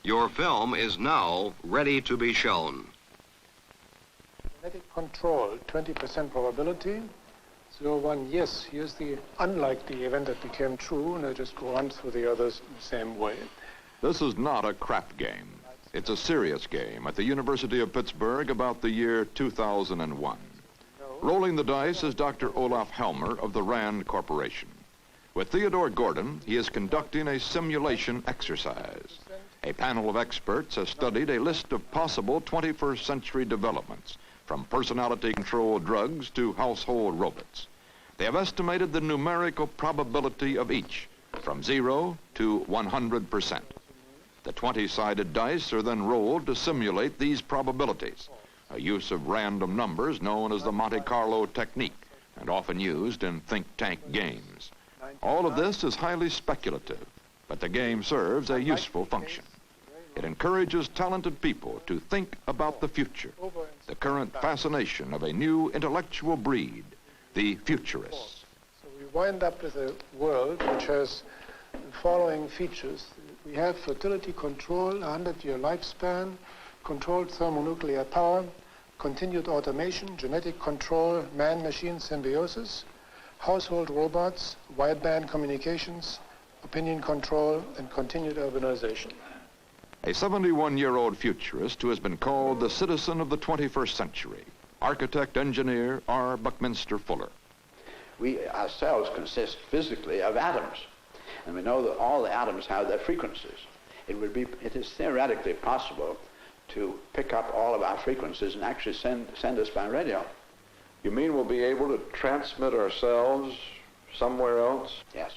Your film is now ready to be shown. Genetic control, 20% probability. 0, 1, yes, here's the unlikely event that became true, and I just go on through the others the same way. This is not a crap game. It's a serious game at the University of Pittsburgh about the year 2001. Rolling the dice is Dr. Olaf Helmer of the RAND Corporation. With Theodore Gordon, he is conducting a simulation exercise. A panel of experts has studied a list of possible 21st century developments, from personality-controlled drugs to household robots. They have estimated the numerical probability of each, from 0 to 100%. The 20-sided dice are then rolled to simulate these probabilities, a use of random numbers known as the Monte Carlo technique, and often used in think tank games. All of this is highly speculative, but the game serves a useful function. It encourages talented people to think about the future, the current fascination of a new intellectual breed, the Futurists. So we wind up with a world which has the following features. We have fertility control, 100-year lifespan, controlled thermonuclear power, continued automation, genetic control, man-machine symbiosis, household robots, wideband communications, opinion control, and continued urbanization. A 71-year-old futurist who has been called the citizen of the 21st century, architect-engineer R. Buckminster Fuller. We ourselves consist physically of atoms, and we know that all the atoms have their frequencies. It is theoretically possible to pick up all of our frequencies and actually send us by radio. You mean we'll be able to transmit ourselves somewhere else? Yes.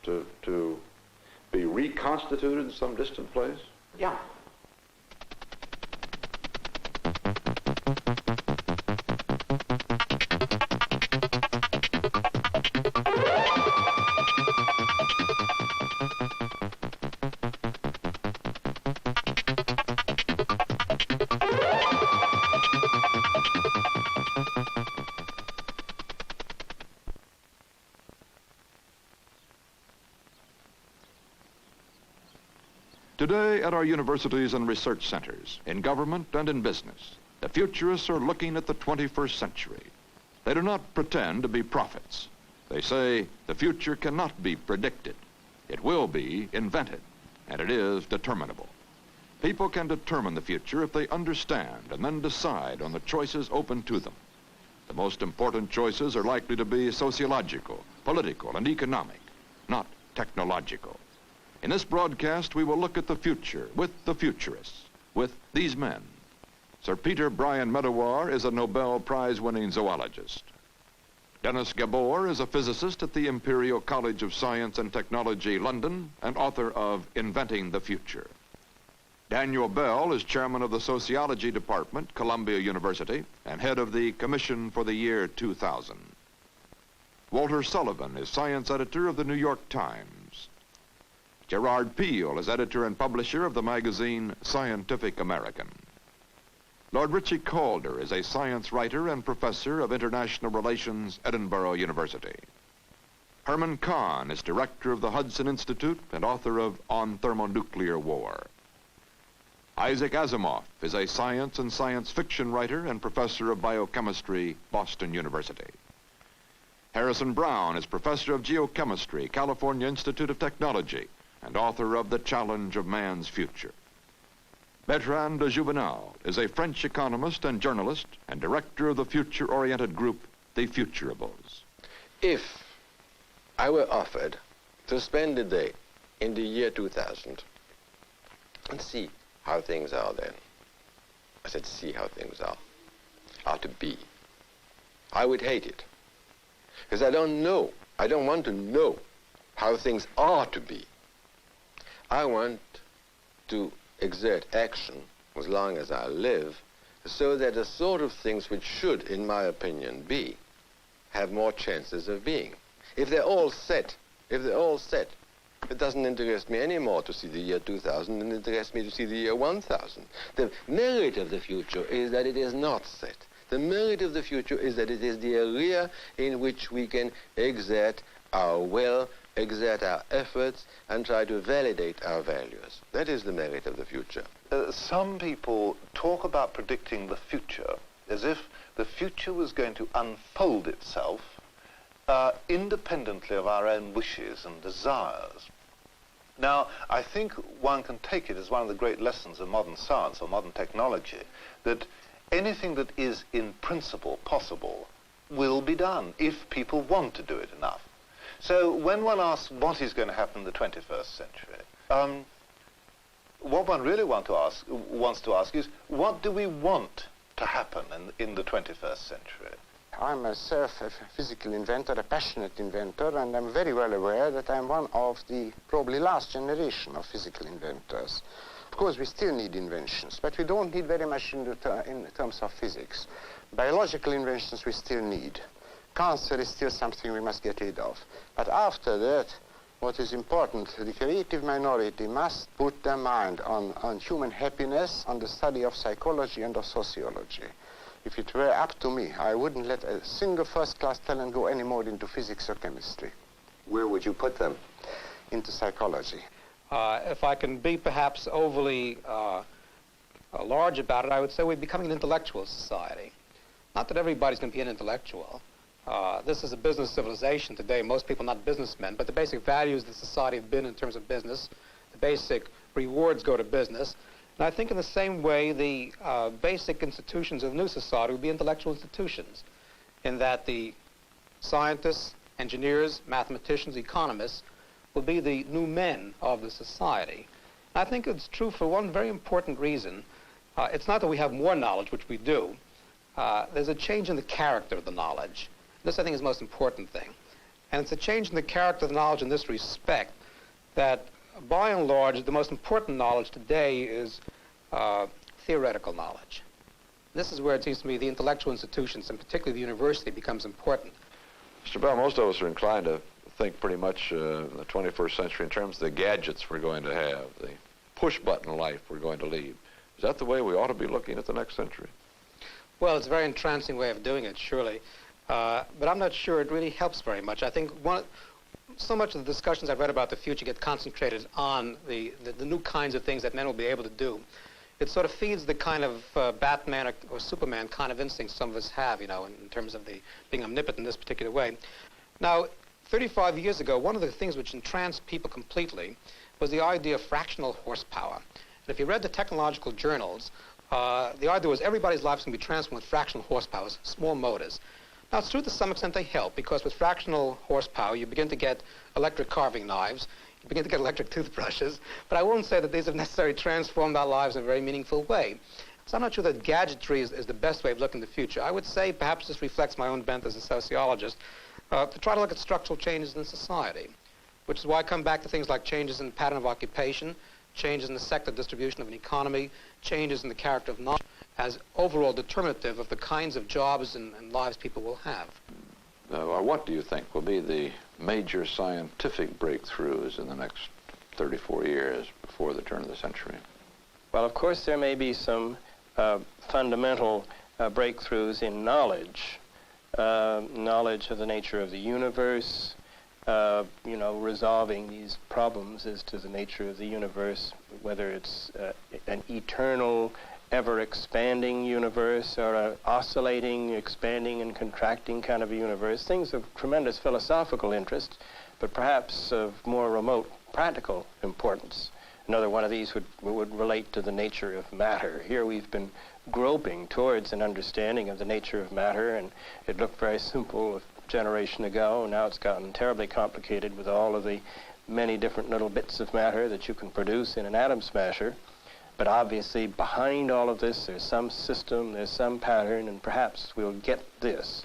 To be reconstituted in some distant place? Yeah. Today, at our universities and research centers, in government and in business, the futurists are looking at the 21st century. They do not pretend to be prophets. They say the future cannot be predicted. It will be invented, and it is determinable. People can determine the future if they understand and then decide on the choices open to them. The most important choices are likely to be sociological, political, and economic, not technological. In this broadcast, we will look at the future with the futurists, with these men. Sir Peter Bryan Medawar is a Nobel Prize-winning zoologist. Dennis Gabor is a physicist at the Imperial College of Science and Technology, London, and author of Inventing the Future. Daniel Bell is chairman of the Sociology Department, Columbia University, and head of the Commission for the Year 2000. Walter Sullivan is science editor of the New York Times. Gerard Peel is editor and publisher of the magazine Scientific American. Lord Ritchie Calder is a science writer and professor of international relations, Edinburgh University. Herman Kahn is director of the Hudson Institute and author of On Thermonuclear War. Isaac Asimov is a science and science fiction writer and professor of biochemistry, Boston University. Harrison Brown is professor of geochemistry, California Institute of Technology, and author of The Challenge of Man's Future. Bertrand de Juvenal is a French economist and journalist and director of the future-oriented group, The Futurables. If I were offered to spend a day in the year 2000 and see how things are then, I said see how things are to be, I would hate it. Because I don't want to know how things are to be. I want to exert action as long as I live so that the sort of things which should, in my opinion, be, have more chances of being. If they're all set, it doesn't interest me anymore to see the year 2000 than it interests me to see the year 1000. The merit of the future is that it is not set. The merit of the future is that it is the area in which we can exert our will exert our efforts, and try to validate our values. That is the merit of the future. Some people talk about predicting the future as if the future was going to unfold itself independently of our own wishes and desires. Now, I think one can take it as one of the great lessons of modern science or modern technology, that anything that is in principle possible will be done if people want to do it enough. So when one asks what is going to happen in the 21st century, what one really wants to ask is, what do we want to happen in the 21st century? I'm myself a physical inventor, a passionate inventor, and I'm very well aware that I'm one of the probably last generation of physical inventors. Of course, we still need inventions, but we don't need very much in terms of physics. Biological inventions we still need. Cancer is still something we must get rid of. But after that, what is important, the creative minority must put their mind on human happiness, on the study of psychology and of sociology. If it were up to me, I wouldn't let a single first-class talent go any more into physics or chemistry. Where would you put them? Into psychology. If I can be perhaps overly large about it, I would say we're becoming an intellectual society. Not that everybody's going to be an intellectual. This is a business civilization today. Most people are not businessmen, but the basic values of the society have been in terms of business. The basic rewards go to business. And I think in the same way, the basic institutions of the new society would be intellectual institutions, in that the scientists, engineers, mathematicians, economists will be the new men of the society. And I think it's true for one very important reason. It's not that we have more knowledge, which we do. There's a change in the character of the knowledge. This, I think, is the most important thing. And it's a change in the character of the knowledge in this respect that, by and large, the most important knowledge today is theoretical knowledge. This is where it seems to me the intellectual institutions, and particularly the university, becomes important. Mr. Bell, most of us are inclined to think pretty much in the 21st century in terms of the gadgets we're going to have, the push-button life we're going to lead. Is that the way we ought to be looking at the next century? Well, it's a very entrancing way of doing it, surely. But I'm not sure it really helps very much. I think so much of the discussions I've read about the future get concentrated on the new kinds of things that men will be able to do. It sort of feeds the kind of Batman or Superman kind of instincts some of us have, you know, in terms of being omnipotent in this particular way. Now, 35 years ago, one of the things which entranced people completely was the idea of fractional horsepower. And if you read the technological journals, the idea was everybody's life's going to be transformed with fractional horsepower, small motors. Now, it's true to some extent they help, because with fractional horsepower, you begin to get electric carving knives, you begin to get electric toothbrushes, but I won't say that these have necessarily transformed our lives in a very meaningful way. So I'm not sure that gadgetry is the best way of looking at the future. I would say, perhaps this reflects my own bent as a sociologist, to try to look at structural changes in society, which is why I come back to things like changes in the pattern of occupation, changes in the sector distribution of an economy, changes in the character of knowledge, as overall determinative of the kinds of jobs and lives people will have. What do you think will be the major scientific breakthroughs in the next 34 years before the turn of the century? Well, of course, there may be some fundamental breakthroughs in knowledge. Knowledge of the nature of the universe, you know, resolving these problems as to the nature of the universe, whether it's an eternal, ever-expanding universe or an oscillating, expanding and contracting kind of a universe, things of tremendous philosophical interest, but perhaps of more remote practical importance. Another one of these would relate to the nature of matter. Here we've been groping towards an understanding of the nature of matter, and it looked very simple a generation ago. Now it's gotten terribly complicated with all of the many different little bits of matter that you can produce in an atom smasher. But obviously behind all of this there's some system, there's some pattern, and perhaps we'll get this.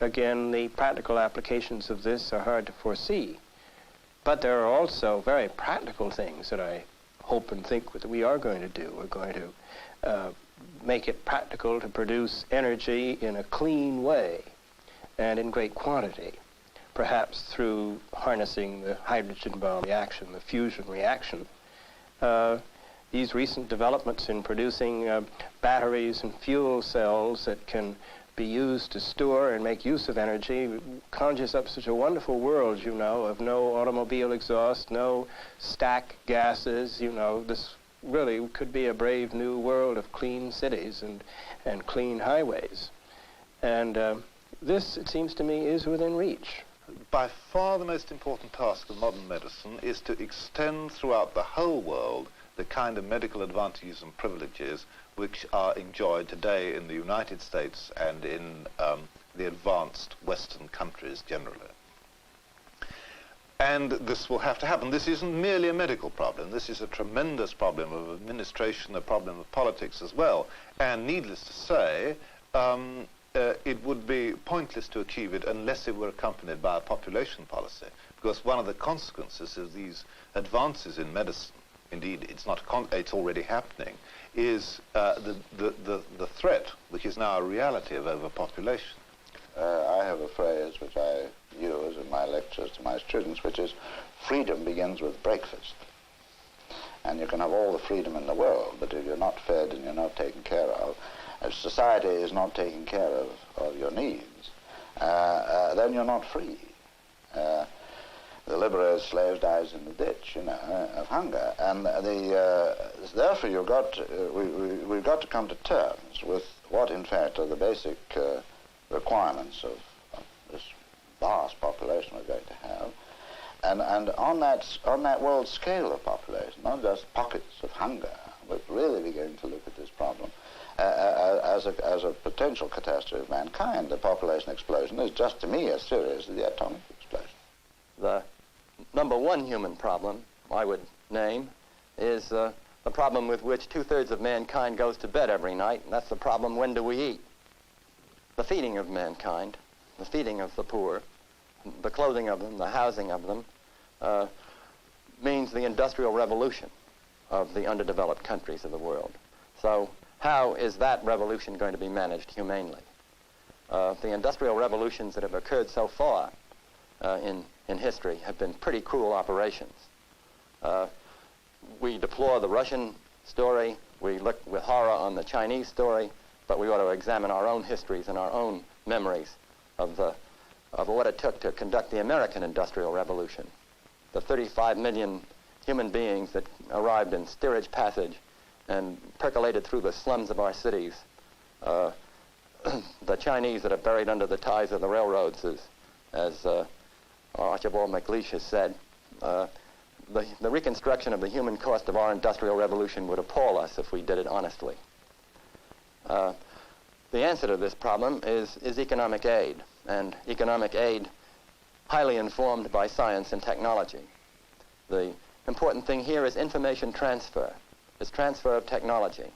Again, the practical applications of this are hard to foresee. But there are also very practical things that I hope and think that we are going to do. We're going to make it practical to produce energy in a clean way and in great quantity, perhaps through harnessing the hydrogen bomb reaction, the fusion reaction. These recent developments in producing batteries and fuel cells that can be used to store and make use of energy conjures up such a wonderful world, you know, of no automobile exhaust, no stack gases, you know. This really could be a brave new world of clean cities and clean highways. And this, it seems to me, is within reach. By far the most important task of modern medicine is to extend throughout the whole world the kind of medical advantages and privileges which are enjoyed today in the United States and in the advanced Western countries generally. And this will have to happen. This isn't merely a medical problem. This is a tremendous problem of administration, a problem of politics as well. And needless to say, it would be pointless to achieve it unless it were accompanied by a population policy. Because one of the consequences of these advances in medicine, indeed it's not it's already happening, is the threat, which is now a reality, of overpopulation. I have a phrase which I use in my lectures to my students, which is, freedom begins with breakfast. And you can have all the freedom in the world, but if you're not fed and you're not taken care of, if society is not taking care of your needs, then you're not free. The liberated slave dies in the ditch, you know, of hunger. And therefore we've got to come to terms with what, in fact, are the basic requirements of this vast population we're going to have. And on that world scale of population, not just pockets of hunger, but really beginning to look at this problem as a potential catastrophe of mankind. The population explosion is just, to me, as serious as the atomic explosion. The number one human problem, I would name, is the problem with which 2/3 of mankind goes to bed every night, and that's the problem, when do we eat? The feeding of mankind, the feeding of the poor, the clothing of them, the housing of them, means the industrial revolution of the underdeveloped countries of the world. So how is that revolution going to be managed humanely? The industrial revolutions that have occurred so far in history have been pretty cruel operations. We deplore the Russian story, we look with horror on the Chinese story, but we ought to examine our own histories and our own memories of what it took to conduct the American Industrial Revolution. The 35 million human beings that arrived in Steerage Passage and percolated through the slums of our cities. The Chinese that are buried under the ties of the railroads, as Archibald MacLeish has said. The reconstruction of the human cost of our Industrial Revolution would appall us if we did it honestly. The answer to this problem is economic aid, and economic aid highly informed by science and technology. The important thing here is information transfer. It's transfer of technology.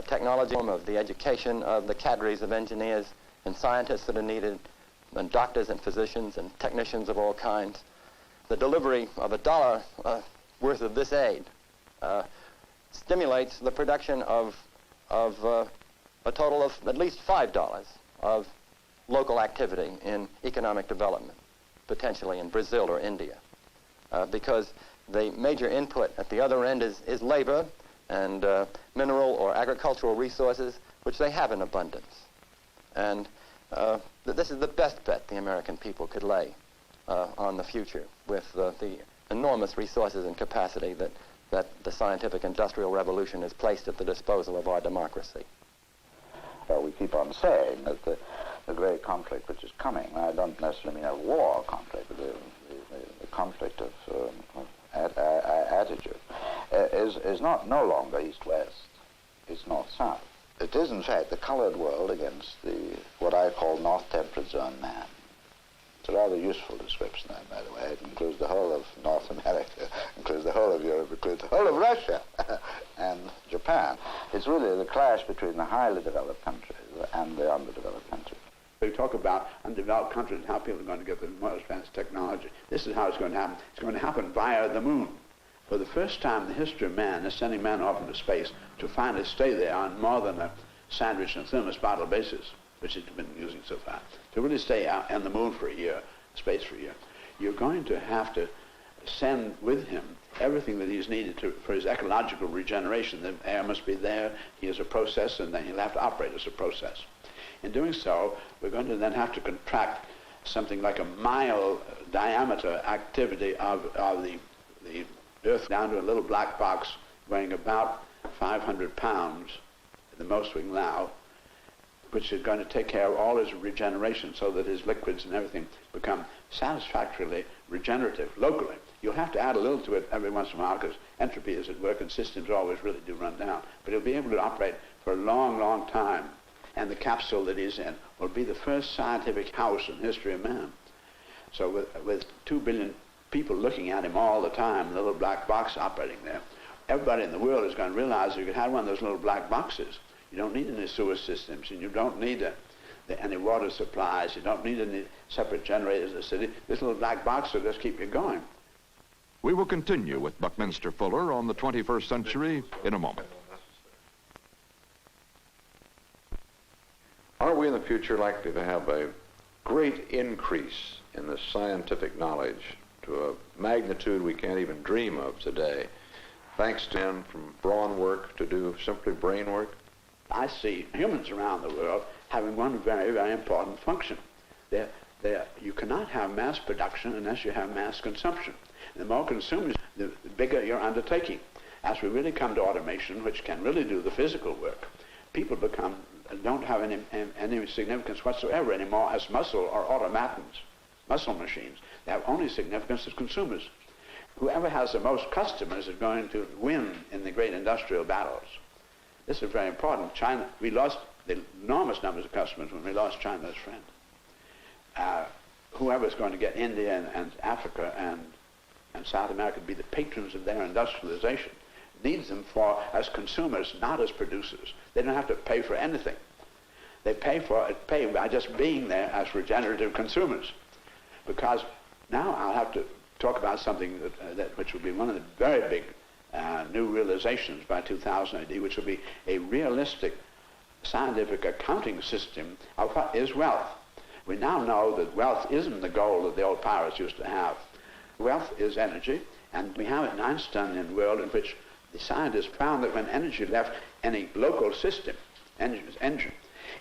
Technology of the education of the cadres of engineers and scientists that are needed, and doctors and physicians and technicians of all kinds. The delivery of $1 worth of this aid stimulates the production of a total of at least $5 of local activity in economic development, potentially in Brazil or India, because the major input at the other end is labor and mineral or agricultural resources, which they have in abundance. And this is the best bet the American people could lay on the future with the enormous resources and capacity that the scientific industrial revolution has placed at the disposal of our democracy. We keep on saying that the great conflict which is coming, I don't necessarily mean a war conflict, but the conflict of attitude, is no longer East-West, it's North-South. It is, in fact, the colored world against what I call North Temperate Zone man. It's a rather useful description, by the way. It includes the whole of North America, includes the whole of Europe, includes the whole of Russia and Japan. It's really the clash between the highly developed countries and the underdeveloped countries. We talk about undeveloped countries and how people are going to get the most advanced technology. This is how it's going to happen. It's going to happen via the moon. For the first time in the history of man, they're sending man off into space to finally stay there on more than a sandwich and thermos bottle basis, which it's been using so far. To really stay out on the moon for a year, space for a year, you're going to have to send with him everything that he's needed for his ecological regeneration. The air must be there, he has a process, and then he'll have to operate as a process. In doing so, we're going to then have to contract something like a mile diameter activity of the Earth down to a little black box weighing about 500 pounds, the most we can allow, which is going to take care of all his regeneration so that his liquids and everything become satisfactorily regenerative locally. You'll have to add a little to it every once in a while because entropy is at work and systems always really do run down. But he'll be able to operate for a long, long time. And the capsule that he's in will be the first scientific house in the history of man. So with 2 billion people looking at him all the time, the little black box operating there, everybody in the world is going to realize you can have one of those little black boxes. You don't need any sewer systems, and you don't need any water supplies. You don't need any separate generators in the city. This little black box will just keep you going. We will continue with Buckminster Fuller on the 21st century in a moment. Are we in the future likely to have a great increase in the scientific knowledge to a magnitude we can't even dream of today, thanks to him from brawn work to do simply brain work? I see humans around the world having one very, very important function. You cannot have mass production unless you have mass consumption. The more consumers, the bigger your undertaking. As we really come to automation, which can really do the physical work, people don't have any significance whatsoever anymore as muscle or automatons, muscle machines. They have only significance as consumers. Whoever has the most customers is going to win in the great industrial battles. This is very important. China, we lost the enormous numbers of customers when we lost China's friend. Whoever's going to get India and Africa and South America to be the patrons of their industrialization needs them as consumers, not as producers. They don't have to pay for anything. They pay by just being there as regenerative consumers. Because now I'll have to talk about something which will be one of the very big new realizations by 2000 AD, which will be a realistic scientific accounting system of what is wealth. We now know that wealth isn't the goal that the old pirates used to have. Wealth is energy, and we have an Einsteinian world in which the scientists found that when energy left any local system, engine,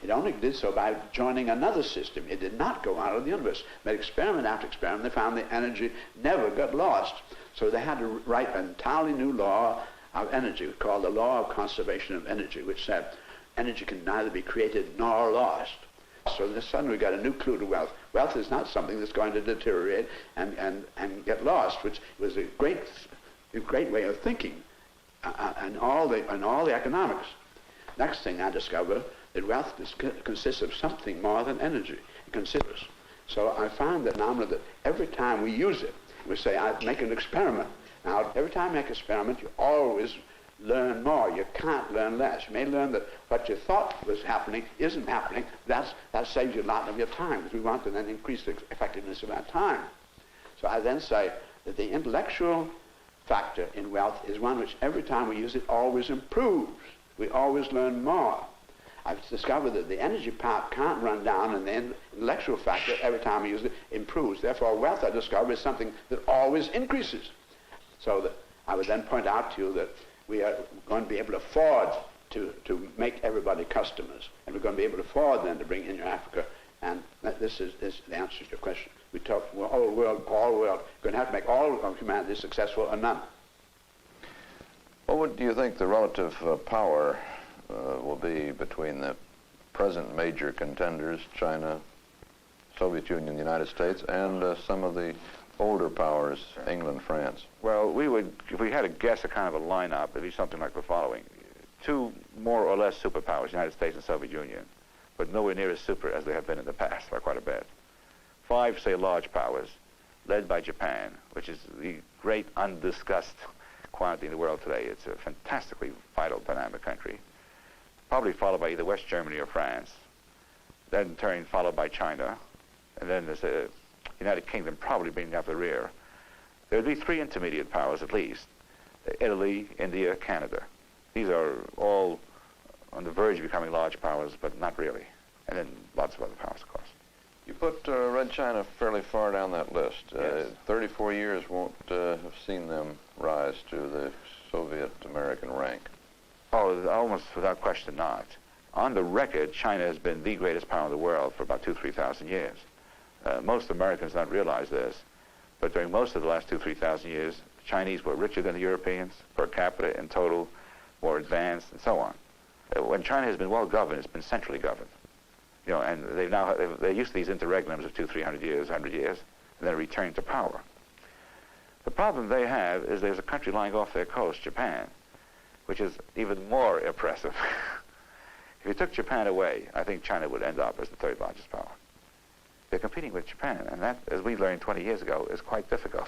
it only did so by joining another system. It did not go out of the universe. But experiment after experiment, they found the energy never got lost. So they had to write an entirely new law of energy called the law of conservation of energy, which said energy can neither be created nor lost. So then suddenly we got a new clue to wealth. Wealth is not something that's going to deteriorate and get lost, which was a great way of thinking and all the economics. Next thing I discovered that wealth consists of something more than energy. It consists. So I found that now that every time we use it, we say, I make an experiment. Now, every time you make an experiment, you always learn more. You can't learn less. You may learn that what you thought was happening isn't happening. That saves you a lot of your time, because we want to then increase the effectiveness of our time. So I then say that the intellectual factor in wealth is one which every time we use it always improves. We always learn more. I've discovered that the energy part can't run down, and the intellectual factor, every time we use it, improves. Therefore, wealth, I discovered, is something that always increases. So that I would then point out to you that we are going to be able to afford to make everybody customers, and we're going to be able to afford then to bring in your Africa, and this is the answer to your question. We talk all world, going to have to make all of humanity successful or none. What do you think the relative power will be between the present major contenders, China, Soviet Union, the United States, and some of the older powers, England, France? Well, we would, if we had to guess a kind of a lineup, it'd be something like the following. 2 more or less superpowers, United States and Soviet Union, but nowhere near as super as they have been in the past by quite a bit. 5, say, large powers, led by Japan, which is the great undiscussed quantity in the world today. It's a fantastically vital, dynamic country. Probably followed by either West Germany or France, then in turn followed by China, and then there's the United Kingdom probably being up the rear. There would be 3 intermediate powers at least: Italy, India, Canada. These are all on the verge of becoming large powers, but not really. And then lots of other powers, of course. You put Red China fairly far down that list. Yes. 34 years won't have seen them rise to the Soviet American rank. Oh, almost without question not. On the record, China has been the greatest power in the world for about 3,000 years. Most Americans don't realize this, but during most of the last 3,000 years, the Chinese were richer than the Europeans, per capita in total, more advanced, and so on. When China has been well governed, it's been centrally governed. You know, and they're used to these interregnums of 200-300 years, 100 years, and then a return to power. The problem they have is there's a country lying off their coast, Japan, which is even more impressive. If you took Japan away, I think China would end up as the third largest power. They're competing with Japan, and that, as we learned 20 years ago, is quite difficult.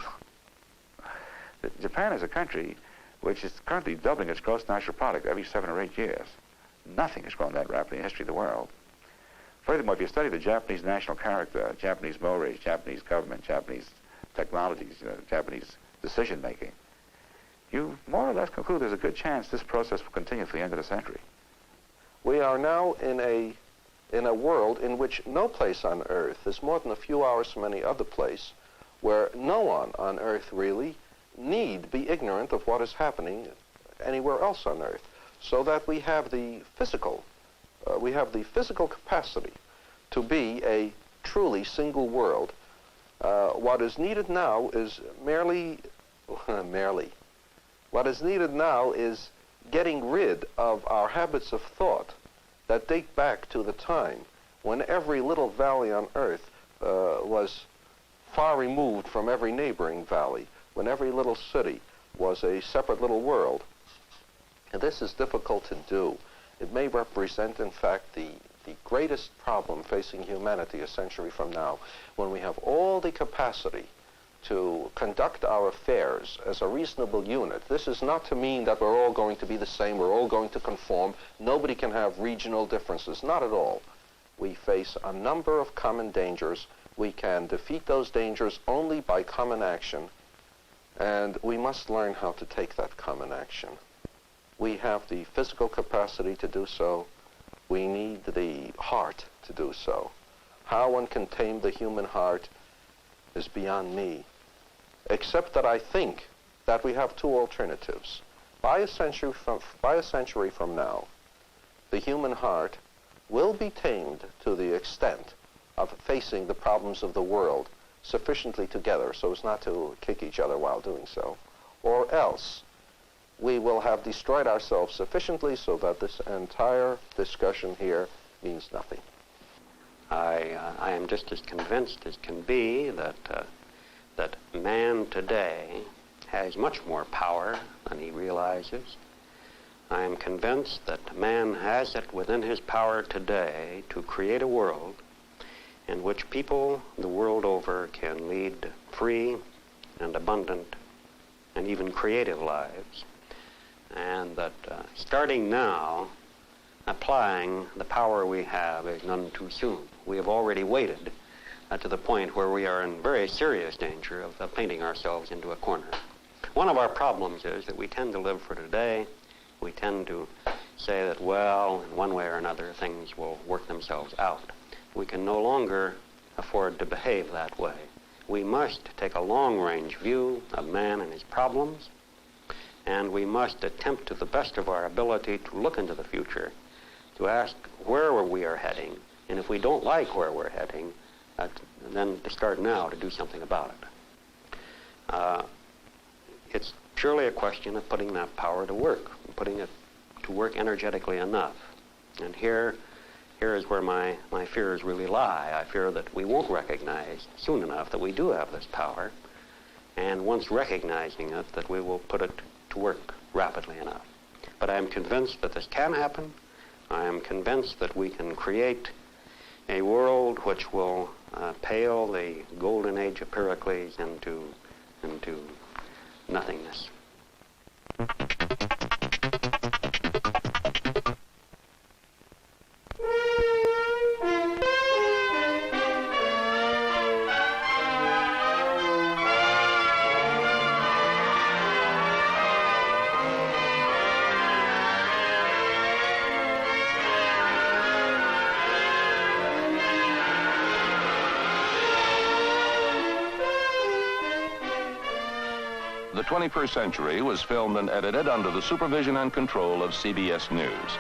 Japan is a country which is currently doubling its gross national product every 7 or 8 years. Nothing has grown that rapidly in the history of the world. Furthermore, if you study the Japanese national character, Japanese mores, Japanese government, Japanese technologies, Japanese decision-making, you more or less conclude there's a good chance this process will continue to the end of the century. We are now in a world in which no place on Earth is more than a few hours from any other place, where no one on Earth really need be ignorant of what is happening anywhere else on Earth, so that we have the physical capacity to be a truly single world. What is needed now is what is needed now is getting rid of our habits of thought that date back to the time when every little valley on Earth was far removed from every neighboring valley, when every little city was a separate little world. And this is difficult to do. It may represent, in fact, the greatest problem facing humanity a century from now, when we have all the capacity to conduct our affairs as a reasonable unit. This is not to mean that we're all going to be the same, we're all going to conform. Nobody can have regional differences, not at all. We face a number of common dangers. We can defeat those dangers only by common action, and we must learn how to take that common action. We have the physical capacity to do so. We need the heart to do so. How one can tame the human heart is beyond me, except that I think that we have two alternatives. By a century from now, the human heart will be tamed to the extent of facing the problems of the world sufficiently together so as not to kick each other while doing so, or else we will have destroyed ourselves sufficiently so that this entire discussion here means nothing. I am just as convinced as can be that man today has much more power than he realizes. I am convinced that man has it within his power today to create a world in which people the world over can lead free and abundant and even creative lives. And that starting now, applying the power we have is none too soon. We have already waited to the point where we are in very serious danger of painting ourselves into a corner. One of our problems is that we tend to live for today. We tend to say that, well, in one way or another, things will work themselves out. We can no longer afford to behave that way. We must take a long-range view of man and his problems, and we must attempt to the best of our ability to look into the future, to ask where we are heading, and if we don't like where we're heading, then to start now to do something about it. It's purely a question of putting that power to work, putting it to work energetically enough. And here is where my fears really lie. I fear that we won't recognize soon enough that we do have this power, and once recognizing it, that we will put it to work rapidly enough. But I am convinced that this can happen. I am convinced that we can create a world which will pale the golden age of Pericles into nothingness. The 21st Century was filmed and edited under the supervision and control of CBS News.